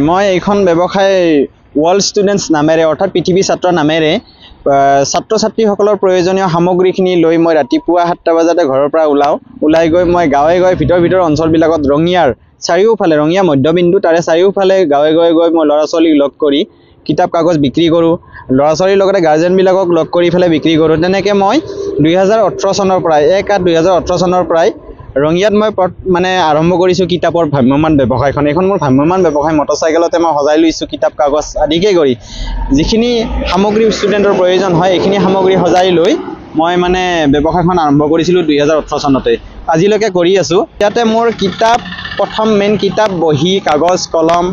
মই এইখন ব্যৱসায় ওয়াৰ্ল্ড স্টুডেন্টস নামেৰে অৰ্থাৎ পৃথিৱী ছাত্ৰ নামেৰে ছাত্ৰ ছাত্ৰীসকলৰ প্ৰয়োজনীয় সামগ্ৰীখিনি লৈ মই ৰাতিপুৱা 7টা বজাতে ঘৰৰ পৰা ওলাই গৈ মই গাঁৱে গাঁৱে ভিতৰ অঞ্চলবিলাকত ৰঙিয়াৰ চাৰিওফালে ৰঙিয়া মধ্যবিন্দু তাৰে চাৰিওফালে গাঁৱে গাঁৱে গৈ মই ল'ৰা ছোৱালীক লগ কৰি কিতাপ কাগজ বিক্ৰী কৰোঁ ল'ৰা ছোৱালীৰ লগতে গাৰ্জেনবিলাকক লগ কৰি ফেলে বিক্ৰী কৰোঁ তেনেকৈ মই 2018 চনৰ পৰা 1/8/2018 চনৰ পৰাই ৰঙিয়াত মই মানে আৰম্ভ কৰিছোঁ কিতাপৰ ভ্ৰাম্যমান ব্যৱসায়খন এইখন মোৰ ভ্ৰাম্যমান ব্যৱসায় মটৰচাইকেলতে মই সজাই লৈছোঁ কিতাপ কাগজ আদিকে কৰি যিখিনি সামগ্ৰী ষ্টুডেণ্টৰ প্ৰয়োজন হয় এইখিনি সামগ্ৰী সজাই লৈ মই মানে ব্যৱসায়খন আৰম্ভ কৰিছিলোঁ 2018 চনতে আজিলৈকে কৰি আছোঁ ইয়াতে মোৰ কিতাপ প্ৰথম মেইন কিতাপ বহি কাগজ কলম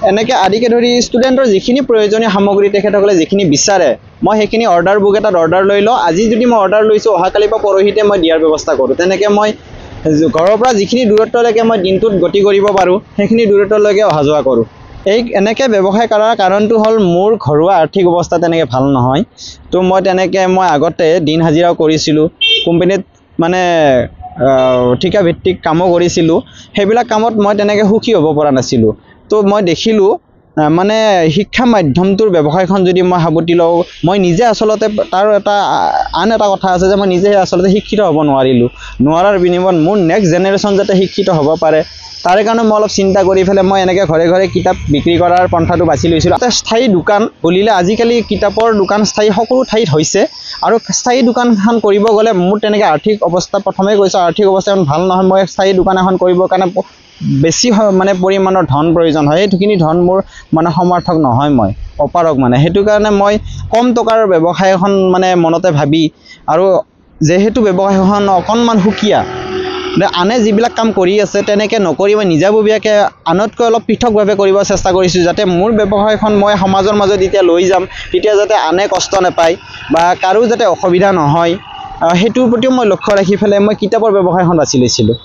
এনেকৈ আদিকে ধৰি ষ্টুডেণ্টৰ যিখিনি প্ৰয়োজনীয় সামগ্ৰী তেখেতসকলে যিখিনি বিচাৰে মই সেইখিনি অৰ্ডাৰ বুক এটাত অৰ্ডাৰ লৈ লওঁ আজি যদি মই অৰ্ডাৰ লৈছোঁ অহাকালিৰ পৰা পৰহিতে মই দিয়াৰ ব্যৱস্থা কৰোঁ তেনেকৈ মই ঘৰৰ পৰা যিখিনি দূৰত্বলৈকে মই দিনটোত গতি কৰিব পাৰোঁ সেইখিনি দূৰত্বলৈকে অহা যোৱা কৰোঁ এনেকৈ ব্যৱসায় কৰাৰ কাৰণটো হ'ল মোৰ ঘৰুৱা আৰ্থিক অৱস্থা তেনেকৈ ভাল নহয় তো মই তেনেকৈ মই আগতে দিন হাজিৰাও কৰিছিলোঁ কোম্পানীত মানে ঠিকাভিত্তিক কামো কৰিছিলোঁ সেইবিলাক কামত মই তেনেকৈ সুখী হ'ব পৰা নাছিলোঁ তো মই দেখিলোঁ মানে শিক্ষা মাধ্যমটোৰ ব্যৱসায়খন যদি মই সাৱটি লওঁ মই নিজে আচলতে তাৰ আন এটা কথা আছে যে মই নিজে আচলতে শিক্ষিত হ'ব নোৱাৰাৰ বিনিময়ত মোৰ নেক্সট জেনেৰেশ্যন যাতে শিক্ষিত হ'ব পাৰে তাৰে কাৰণে মই অলপ চিন্তা কৰি ফেলে মই এনেকৈ ঘৰে ঘৰে কিতাপ বিক্ৰী কৰাৰ পন্থাটো বাছি লৈছিলোঁ এটা স্থায়ী দোকান বুলিলে আজিকালি কিতাপৰ দোকান স্থায়ী সকলো ঠাইত হৈছে আৰু স্থায়ী দোকানখন কৰিব গ'লে মোৰ তেনেকৈ আৰ্থিক অৱস্থা প্ৰথমে কৈছোঁ আৰ্থিক অৱস্থা ভাল নহয় মই স্থায়ী দোকান এখন কৰিবৰ কাৰণে বেছি মানে পৰিমাণৰ ধন প্ৰয়োজন হয় সেইখিনি ধন মোৰ মানে সমৰ্থক নহয় মই অপাৰক মানে সেইটো কাৰণে মই কম টকাৰ ব্যৱসায় এখন মানে মনতে ভাবি আৰু যেহেতু ব্যৱসায়খন অকণমান সুকীয়া আনে যিবিলাক কাম কৰি আছে তেনেকৈ নকৰি মই নিজাববীয়াকৈ আনতকৈ অলপ পৃথকভাৱে কৰিব চেষ্টা কৰিছোঁ যাতে মোৰ ব্যৱসায়খন মই সমাজৰ মাজত এতিয়া লৈ যাম তেতিয়া যাতে আনে কষ্ট নাপায় বা কাৰো যাতে অসুবিধা নহয় সেইটোৰ প্ৰতিও মই লক্ষ্য ৰাখি ফেলে মই কিতাপৰ ব্যৱসায়খন বাছি লৈছিলোঁ